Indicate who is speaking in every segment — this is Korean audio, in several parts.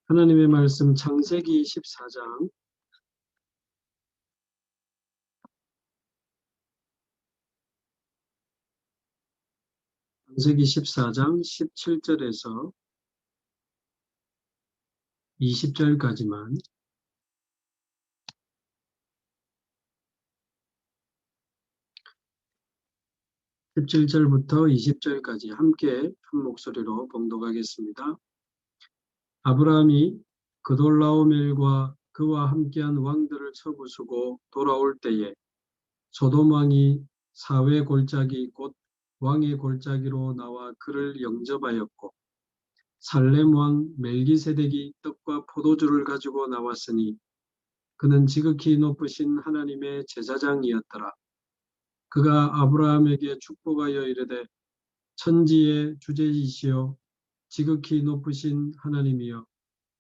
Speaker 1: 하나님의 말씀 창세기 14장 창세기 14장 17절에서 20절까지만 17절부터 20절까지 함께 한 목소리로 봉독하겠습니다. 아브라함이 그돌라오멜과 그와 함께한 왕들을 쳐부수고 돌아올 때에 소돔 왕이 사회 골짜기 곧 왕의 골짜기로 나와 그를 영접하였고 살렘 왕 멜기세덱이 떡과 포도주를 가지고 나왔으니 그는 지극히 높으신 하나님의 제사장이었더라. 그가 아브라함에게 축복하여 이르되 천지의 주제이시여 지극히 높으신 하나님이여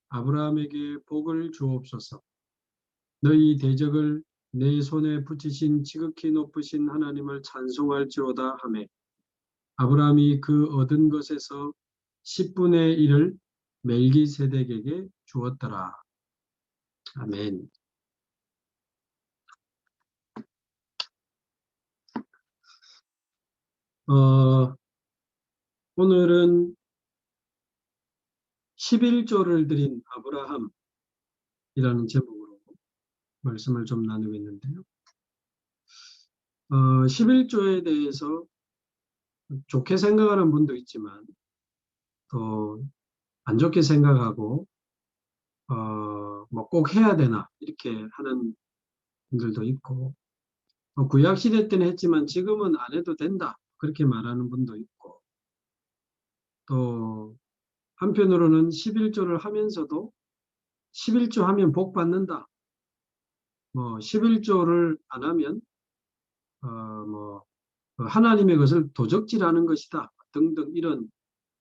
Speaker 1: 아브라함에게 복을 주옵소서. 너희 대적을 내 손에 붙이신 지극히 높으신 하나님을 찬송할지로다 하매 아브라함이 그 얻은 것에서 10분의 1을 멜기세덱에게 주었더라. 아멘. 오늘은 11조를 드린 아브라함이라는 제목으로 말씀을 좀 나누고 있는데요. 11조에 대해서 좋게 생각하는 분도 있지만 또 안 좋게 생각하고 뭐 꼭 해야 되나 이렇게 하는 분들도 있고 구약 시대 때는 했지만 지금은 안 해도 된다 그렇게 말하는 분도 있고 또 한편으로는 11조를 하면서도 11조 하면 복 받는다. 뭐 11조를 안 하면 뭐 하나님의 것을 도적질하는 것이다 등등 이런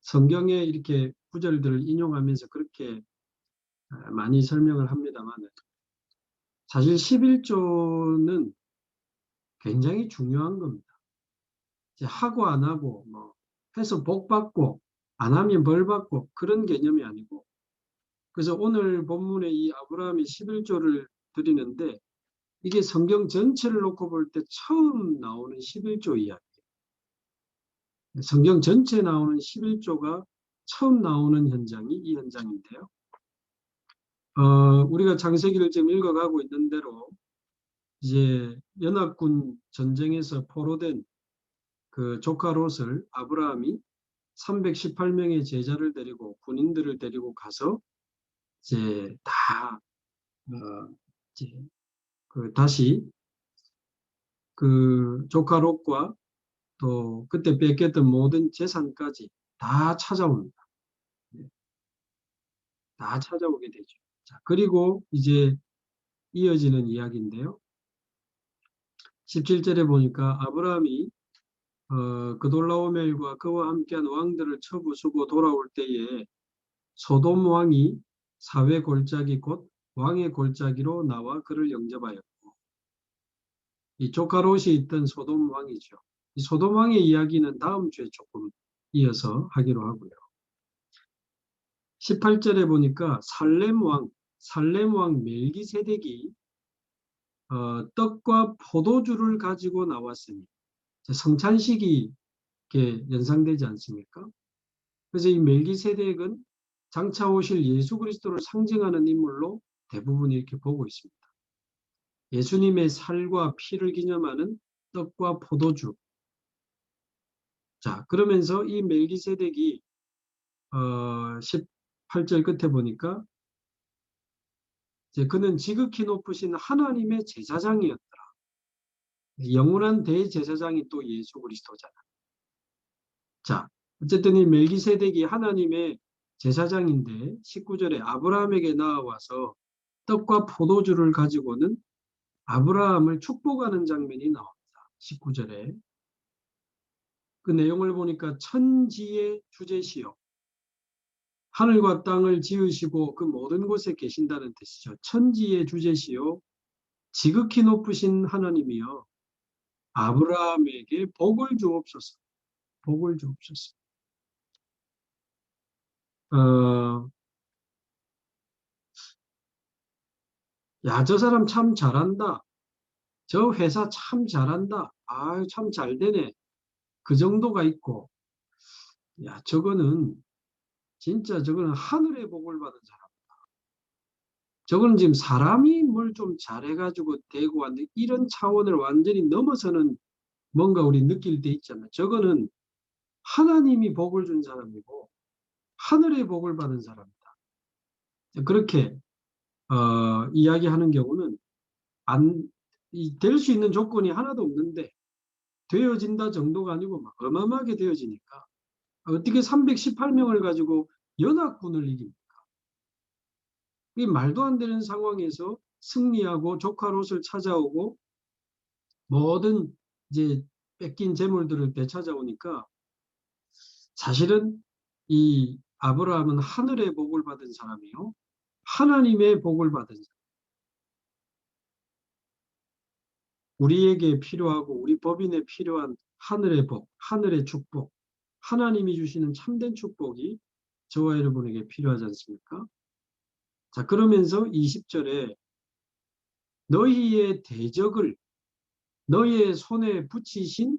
Speaker 1: 성경에 이렇게 구절들을 인용하면서 그렇게 많이 설명을 합니다만 사실 11조는 굉장히 중요한 겁니다. 이제 하고 안 하고 뭐 해서 복 받고 안 하면 벌 받고 그런 개념이 아니고 그래서 오늘 본문에 이 아브라함이 11조를 드리는데 이게 성경 전체를 놓고 볼 때 처음 나오는 11조 이야기. 성경 전체에 나오는 11조가 처음 나오는 현장이 이 현장인데요. 우리가 창세기를 지금 읽어가고 있는 대로 이제 연합군 전쟁에서 포로된 그 조카 롯을 아브라함이 318명의 제자를 데리고 군인들을 데리고 가서 이제 다 이제 다시 그 조카 롯과 또 그때 뺏겼던 모든 재산까지 다 찾아옵니다. 다 찾아오게 되죠. 자, 그리고 이제 이어지는 이야기인데요. 17절에 보니까 아브라함이 그돌라오멜과 그와 함께한 왕들을 쳐부수고 돌아올 때에 소돔 왕이 사회 골짜기 곧 왕의 골짜기로 나와 그를 영접하였고 이 조카 롯이 있던 소돔 왕이죠. 이 소돔 왕의 이야기는 다음 주에 조금 이어서 하기로 하고요. 18절에 보니까 살렘 왕 멜기세덱이 떡과 포도주를 가지고 나왔으니 성찬식이 이렇게 연상되지 않습니까? 그래서 이 멜기세덱은 장차 오실 예수 그리스도를 상징하는 인물로 대부분 이렇게 보고 있습니다. 예수님의 살과 피를 기념하는 떡과 포도주. 자, 그러면서 이 멜기세덱이 18절 끝에 보니까 이제 그는 지극히 높으신 하나님의 제사장이었더라. 영원한 대제사장이 또 예수 그리스도잖아. 자, 어쨌든 이 멜기세덱이 하나님의 제사장인데 19절에 아브라함에게 나와서 떡과 포도주를 가지고는 아브라함을 축복하는 장면이 나옵니다. 19절에. 그 내용을 보니까 천지의 주제시요. 하늘과 땅을 지으시고 그 모든 곳에 계신다는 뜻이죠. 천지의 주제시요. 지극히 높으신 하나님이여. 아브라함에게 복을 주옵소서. 복을 주옵소서. 야, 저 사람 참 잘한다. 저 회사 참 잘한다. 아유, 참 잘 되네. 그 정도가 있고, 야, 저거는 하늘의 복을 받은 사람. 저거는 지금 사람이 뭘 좀 잘해가지고 되고 왔는데, 이런 차원을 완전히 넘어서는 뭔가 우리 느낄 때 있잖아요. 저거는 하나님이 복을 준 사람이고, 하늘의 복을 받은 사람이다. 그렇게, 이야기하는 경우는 될 수 있는 조건이 하나도 없는데, 되어진다 정도가 아니고 막 어마어마하게 되어지니까, 어떻게 318명을 가지고 연합군을 이깁니까? 이 말도 안 되는 상황에서 승리하고 조카롯을 찾아오고 모든 이제 뺏긴 재물들을 되찾아오니까, 사실은 이 아브라함은 하늘의 복을 받은 사람이요. 하나님의 복을 받은 사람. 우리에게 필요하고 우리 법인에 필요한 하늘의 복, 하늘의 축복, 하나님이 주시는 참된 축복이 저와 여러분에게 필요하지 않습니까? 자, 그러면서 20절에 너희의 대적을 너희의 손에 붙이신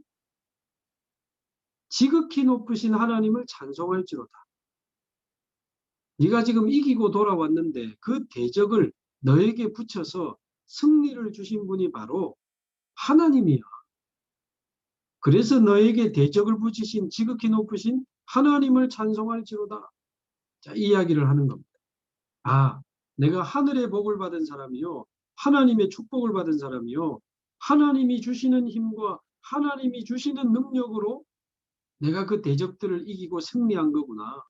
Speaker 1: 지극히 높으신 하나님을 찬송할지로다. 네가 지금 이기고 돌아왔는데 그 대적을 너에게 붙여서 승리를 주신 분이 바로 하나님이야. 그래서 너에게 대적을 붙이신 지극히 높으신 하나님을 찬송할지로다. 자, 이 이야기를 하는 겁니다. 아, 내가 하늘의 복을 받은 사람이요. 하나님의 축복을 받은 사람이요. 하나님이 주시는 힘과 하나님이 주시는 능력으로 내가 그 대적들을 이기고 승리한 거구나.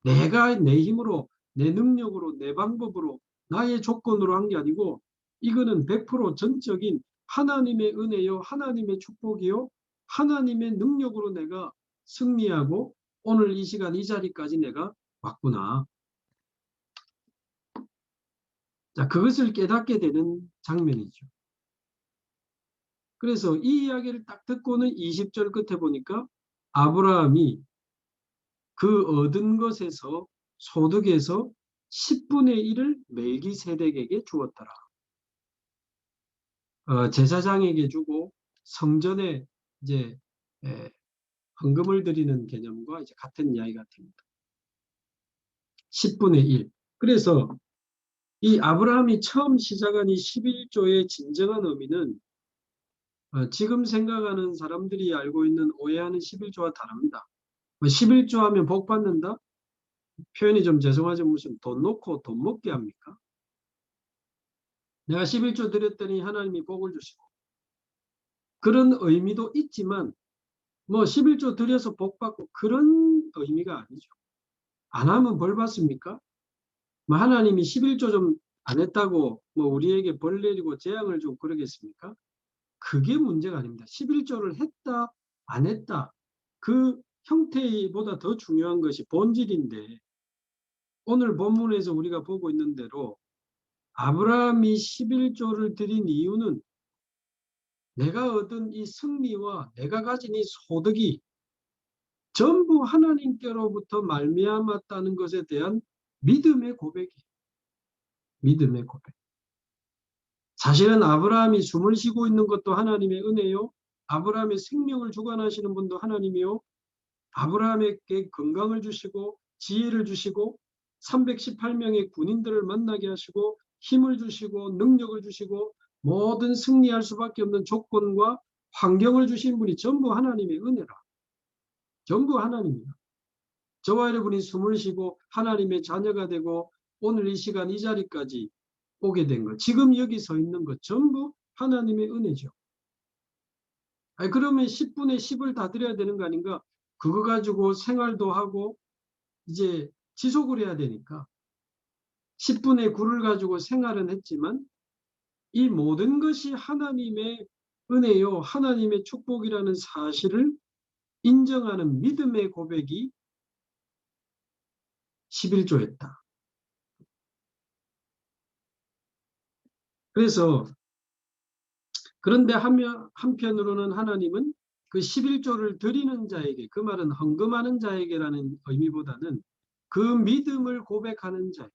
Speaker 1: 내가 내 힘으로, 내 능력으로, 내 방법으로, 나의 조건으로 한 게 아니고, 이거는 100% 전적인 하나님의 은혜요, 하나님의 축복이요, 하나님의 능력으로 내가 승리하고 오늘 이 시간 이 자리까지 내가 왔구나. 자, 그것을 깨닫게 되는 장면이죠. 그래서 이 이야기를 딱 듣고는 20절 끝에 보니까 아브라함이 그 얻은 것에서, 소득에서 10분의 1을 멜기세덱에게 주었더라. 제사장에게 주고 성전에 이제 헌금을 드리는 개념과 이제 같은 이야기 같습니다. 10분의 1. 그래서 이 아브라함이 처음 시작한 이 11조의 진정한 의미는 지금 생각하는 사람들이 알고 있는 오해하는 11조와 다릅니다. 11조 하면 복 받는다? 표현이 좀 죄송하지만 무슨 돈 놓고 돈 먹게 합니까? 내가 11조 드렸더니 하나님이 복을 주시고, 그런 의미도 있지만 뭐 11조 드려서 복 받고 그런 의미가 아니죠. 안 하면 벌 받습니까? 뭐 하나님이 11조 좀 안 했다고 뭐 우리에게 벌 내리고 재앙을 좀 그러겠습니까? 그게 문제가 아닙니다. 11조를 했다 안 했다, 그 형태보다 더 중요한 것이 본질인데, 오늘 본문에서 우리가 보고 있는 대로 아브라함이 11조를 드린 이유는 내가 얻은 이 승리와 내가 가진 이 소득이 전부 하나님께로부터 말미암았다는 것에 대한 믿음의 고백이에요. 믿음의 고백. 사실은 아브라함이 숨을 쉬고 있는 것도 하나님의 은혜요. 아브라함의 생명을 주관하시는 분도 하나님이요. 아브라함에게 건강을 주시고 지혜를 주시고 318명의 군인들을 만나게 하시고 힘을 주시고 능력을 주시고 모든 승리할 수밖에 없는 조건과 환경을 주신 분이 전부 하나님의 은혜라. 전부 하나님이다. 저와 여러분이 숨을 쉬고 하나님의 자녀가 되고 오늘 이 시간 이 자리까지 오게 된 것, 지금 여기 서 있는 것 전부 하나님의 은혜죠. 아니, 그러면 10분의 10을 다 드려야 되는 거 아닌가? 그거 가지고 생활도 하고 이제 지속을 해야 되니까 10분의 9를 가지고 생활은 했지만 이 모든 것이 하나님의 은혜요, 하나님의 축복이라는 사실을 인정하는 믿음의 고백이 11조였다. 그래서 그런데 한편으로는 하나님은 그 11조를 드리는 자에게, 그 말은 헌금하는 자에게라는 의미보다는 그 믿음을 고백하는 자,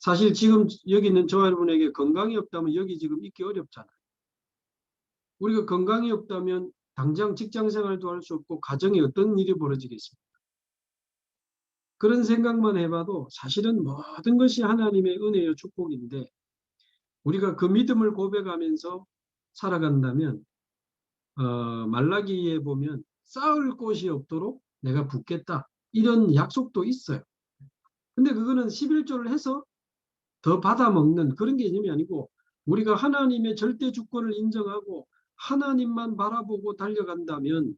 Speaker 1: 사실 지금 여기 있는 저와 여러분에게 건강이 없다면 여기 지금 있기 어렵잖아요. 우리가 건강이 없다면 당장 직장 생활도 할 수 없고 가정에 어떤 일이 벌어지겠습니까? 그런 생각만 해봐도 사실은 모든 것이 하나님의 은혜요 축복인데 우리가 그 믿음을 고백하면서 살아간다면 말라기에 보면 쌓을 곳이 없도록 내가 붓겠다 이런 약속도 있어요. 근데 그거는 11조를 해서 더 받아먹는 그런 개념이 아니고 우리가 하나님의 절대 주권을 인정하고 하나님만 바라보고 달려간다면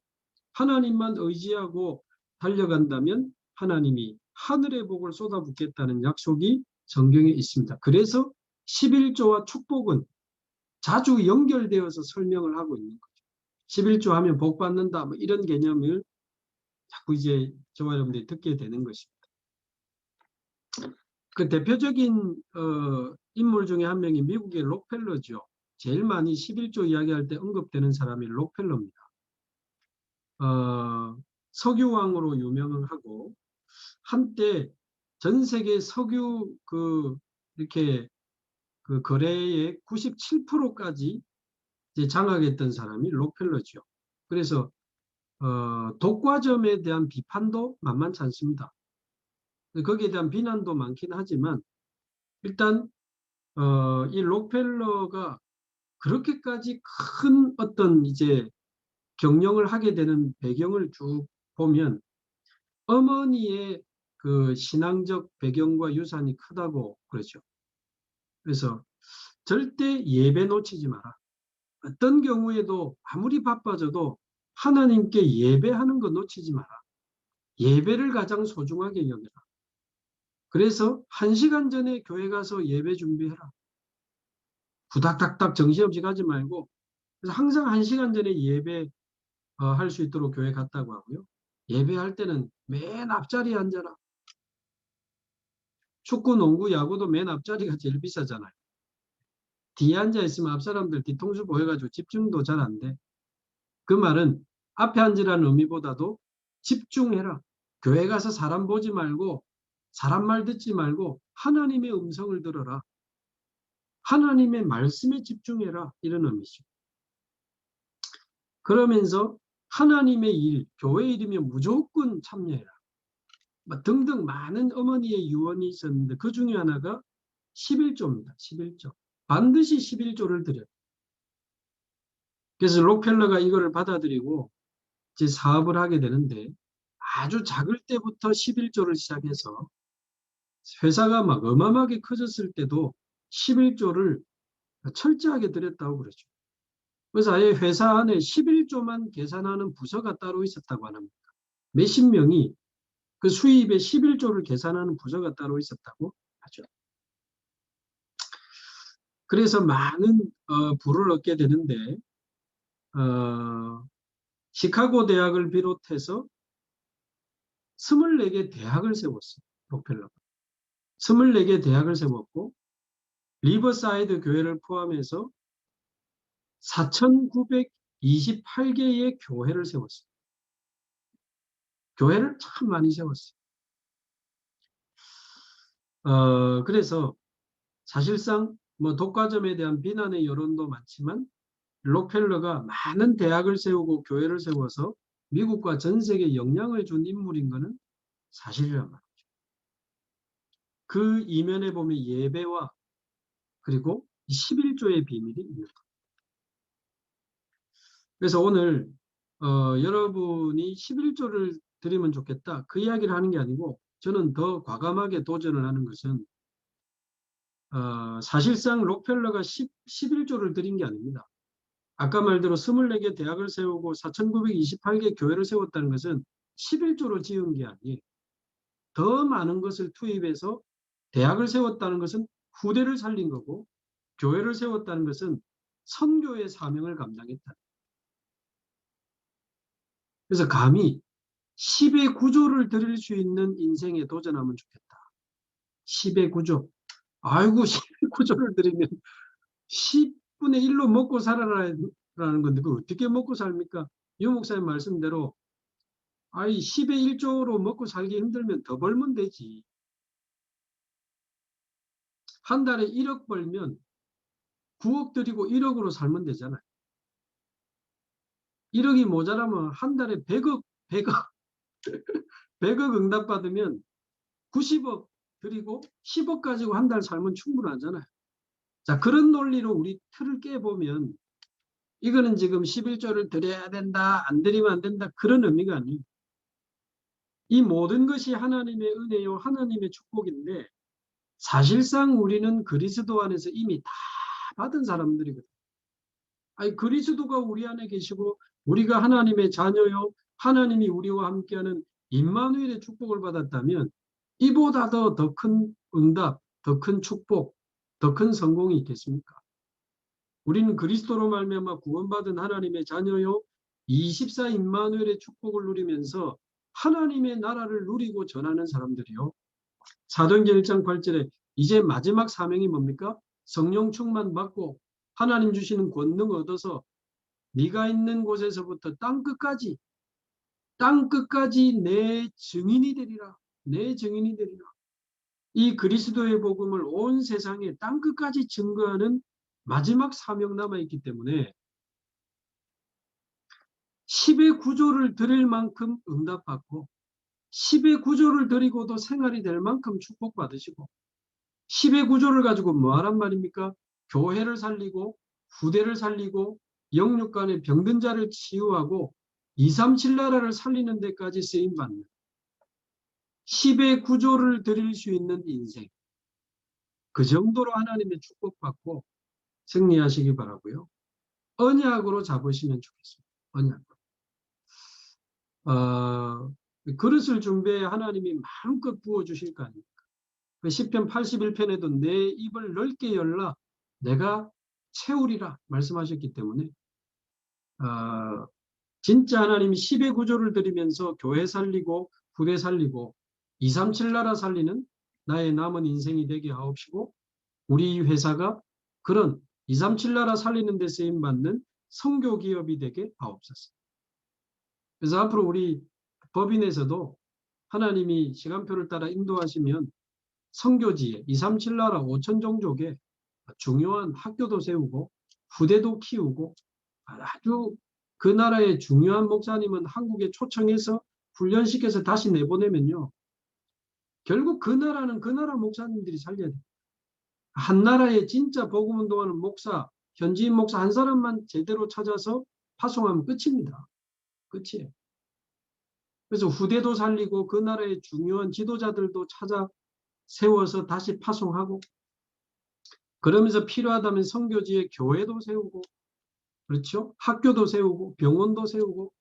Speaker 1: 하나님만 의지하고 달려간다면 하나님이 하늘의 복을 쏟아붓겠다는 약속이 성경에 있습니다. 그래서 11조와 축복은 자주 연결되어서 설명을 하고 있는 거죠. 11조 하면 복 받는다 뭐 이런 개념을 자꾸 이제 저와 여러분들이 듣게 되는 것입니다. 그 대표적인 인물 중에 한 명이 미국의 록펠러죠. 제일 많이 11조 이야기할 때 언급되는 사람이 록펠러입니다. 석유왕으로 유명하고 한때 전 세계 석유 이렇게 그 거래의 97%까지 이제 장악했던 사람이 록펠러죠. 그래서 독과점에 대한 비판도 만만치 않습니다. 거기에 대한 비난도 많긴 하지만 일단 이 록펠러가 그렇게까지 큰 어떤 이제 경영을 하게 되는 배경을 쭉 보면 어머니의 그 신앙적 배경과 유산이 크다고 그러죠. 그래서 절대 예배 놓치지 마라. 어떤 경우에도 아무리 바빠져도 하나님께 예배하는 거 놓치지 마라. 예배를 가장 소중하게 여겨라. 그래서 1시간 전에 교회 가서 예배 준비해라. 후닥닥닥 정신없이 가지 말고 그래서 항상 1시간 전에 예배 할 수 있도록 교회 갔다고 하고요. 예배할 때는 맨 앞자리에 앉아라. 축구, 농구, 야구도 맨 앞자리가 제일 비싸잖아요. 뒤에 앉아 있으면 앞 사람들 뒤통수 보여가지고 집중도 잘 안 돼. 그 말은 앞에 앉으라는 의미보다도 집중해라. 교회 가서 사람 보지 말고 사람 말 듣지 말고 하나님의 음성을 들어라. 하나님의 말씀에 집중해라. 이런 의미죠. 그러면서 하나님의 일, 교회 일이면 무조건 참여해라. 등등 많은 어머니의 유언이 있었는데 그 중에 하나가 11조입니다. 11조. 반드시 11조를 드려요. 그래서 록펠러가 이거를 받아들이고 이제 사업을 하게 되는데 아주 작을 때부터 11조를 시작해서 회사가 막 어마어마하게 커졌을 때도 11조를 철저하게 드렸다고 그러죠. 그래서 아예 회사 안에 11조만 계산하는 부서가 따로 있었다고 합니다. 몇십 명이 그 수입의 11조를 계산하는 부서가 따로 있었다고 하죠. 그래서 많은 부를 얻게 되는데 시카고 대학을 비롯해서 24개 대학을 세웠어요. 록펠러가. 24개 대학을 세웠고 리버사이드 교회를 포함해서 4,928개의 교회를 세웠어요. 교회를 참 많이 세웠어요. 그래서 사실상 뭐 독과점에 대한 비난의 여론도 많지만 록펠러가 많은 대학을 세우고 교회를 세워서 미국과 전 세계에 영향을 준 인물인 것은 사실이란 말이죠. 그 이면에 보면 예배와 그리고 11조의 비밀이 있는 거예요. 그래서 오늘 여러분이 11조를 드리면 좋겠다. 그 이야기를 하는 게 아니고 저는 더 과감하게 도전을 하는 것은 사실상 록펠러가 11조를 드린 게 아닙니다. 아까 말대로 24개 대학을 세우고 4,928개 교회를 세웠다는 것은 11조로 지은 게 아니에요. 더 많은 것을 투입해서 대학을 세웠다는 것은 후대를 살린 거고 교회를 세웠다는 것은 선교의 사명을 감당했다. 그래서 감히 10의 구조를 드릴 수 있는 인생에 도전하면 좋겠다. 10의 구조. 아이고 10의 구조를 드리면 10분의 1로 먹고 살아라라는 건데 그걸 어떻게 먹고 삽니까? 유 목사님 말씀대로 10의 1조로 먹고 살기 힘들면 더 벌면 되지. 한 달에 1억 벌면 9억 드리고 1억으로 살면 되잖아요. 1억이 모자라면 한 달에 100억 100억 응답받으면 90억 드리고 10억 가지고 한 달 살면 충분하잖아요. 자, 그런 논리로 우리 틀을 깨보면 이거는 지금 11조를 드려야 된다, 안 드리면 안 된다, 그런 의미가 아니에요. 이 모든 것이 하나님의 은혜요, 하나님의 축복인데 사실상 우리는 그리스도 안에서 이미 다 받은 사람들이거든요. 아니, 그리스도가 우리 안에 계시고 우리가 하나님의 자녀요, 하나님이 우리와 함께하는 임마누엘의 축복을 받았다면 이보다 더 큰 응답, 더 큰 축복, 더 큰 성공이 있겠습니까? 우리는 그리스도로 말미암아 구원받은 하나님의 자녀요, 24 임마누엘의 축복을 누리면서 하나님의 나라를 누리고 전하는 사람들이요. 사도행전 1장 8절에 이제 마지막 사명이 뭡니까? 성령 충만 받고 하나님 주시는 권능 얻어서 네가 있는 곳에서부터 땅끝까지 내 증인이 되리라. 내 증인이 되리라. 이 그리스도의 복음을 온 세상에 땅끝까지 증거하는 마지막 사명 남아있기 때문에 10의 구조를 드릴 만큼 응답받고 10의 구조를 드리고도 생활이 될 만큼 축복받으시고 10의 구조를 가지고 뭐 하란 말입니까? 교회를 살리고 후대를 살리고 영육 간의 병든 자를 치유하고 237 나라를 살리는 데까지 쓰임받는 10의 구조를 드릴 수 있는 인생, 그 정도로 하나님의 축복받고 승리하시기 바라고요. 언약으로 잡으시면 좋겠습니다. 언약으로. 그릇을 준비해 하나님이 마음껏 부어주실 거 아닙니까? 시편 81편에도 내 입을 넓게 열라 내가 채우리라 말씀하셨기 때문에 진짜 하나님이 10의 구조를 드리면서 교회 살리고 부대 살리고 237 나라 살리는 나의 남은 인생이 되게 하옵시고 우리 회사가 그런 237 나라 살리는 데 쓰임받는 선교 기업이 되게 하옵소서. 그래서 앞으로 우리 법인에서도 하나님이 시간표를 따라 인도하시면 선교지에 237 나라 5천 종족에 중요한 학교도 세우고 후대도 키우고 아주 그 나라의 중요한 목사님은 한국에 초청해서 훈련시켜서 다시 내보내면요. 결국 그 나라는 그 나라 목사님들이 살려야 돼요. 한 나라에 진짜 복음 운동하는 목사, 현지인 목사 한 사람만 제대로 찾아서 파송하면 끝입니다. 끝이에요. 그래서 후대도 살리고 그 나라의 중요한 지도자들도 찾아 세워서 다시 파송하고 그러면서 필요하다면 선교지에 교회도 세우고 그렇죠? 학교도 세우고 병원도 세우고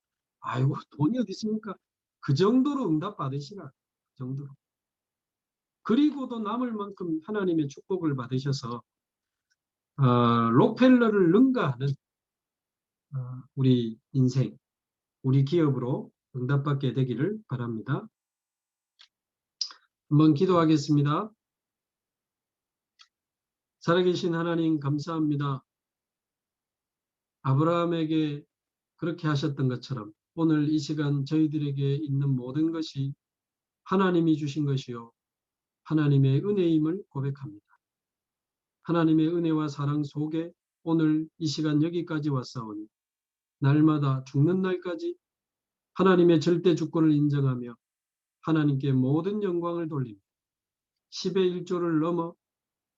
Speaker 1: 아이고 돈이 어디 있습니까? 그 정도로 응답 받으시라. 그 정도로. 그리고도 남을 만큼 하나님의 축복을 받으셔서 록펠러를 능가하는 우리 인생, 우리 기업으로 응답받게 되기를 바랍니다. 한번 기도하겠습니다. 살아계신 하나님 감사합니다. 아브라함에게 그렇게 하셨던 것처럼 오늘 이 시간 저희들에게 있는 모든 것이 하나님이 주신 것이요. 하나님의 은혜임을 고백합니다. 하나님의 은혜와 사랑 속에 오늘 이 시간 여기까지 왔사오니 날마다 죽는 날까지 하나님의 절대 주권을 인정하며 하나님께 모든 영광을 돌리며 10의 1조를 넘어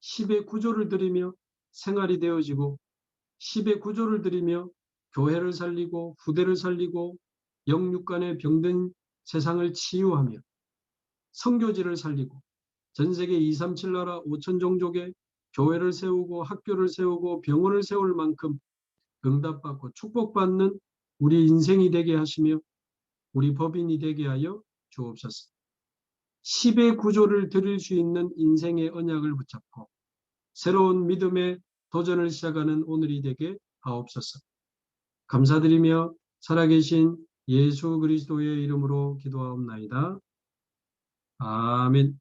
Speaker 1: 10의 9조를 드리며 생활이 되어지고 10의 9조를 드리며 교회를 살리고 후대를 살리고 영육간의 병든 세상을 치유하며 선교지를 살리고 전세계 237 나라 5천 종족에 교회를 세우고 학교를 세우고 병원을 세울 만큼 응답받고 축복받는 우리 인생이 되게 하시며 우리 법인이 되게 하여 주옵소서. 10의 구조를 드릴 수 있는 인생의 언약을 붙잡고 새로운 믿음의 도전을 시작하는 오늘이 되게 하옵소서. 감사드리며 살아계신 예수 그리스도의 이름으로 기도하옵나이다. 아멘.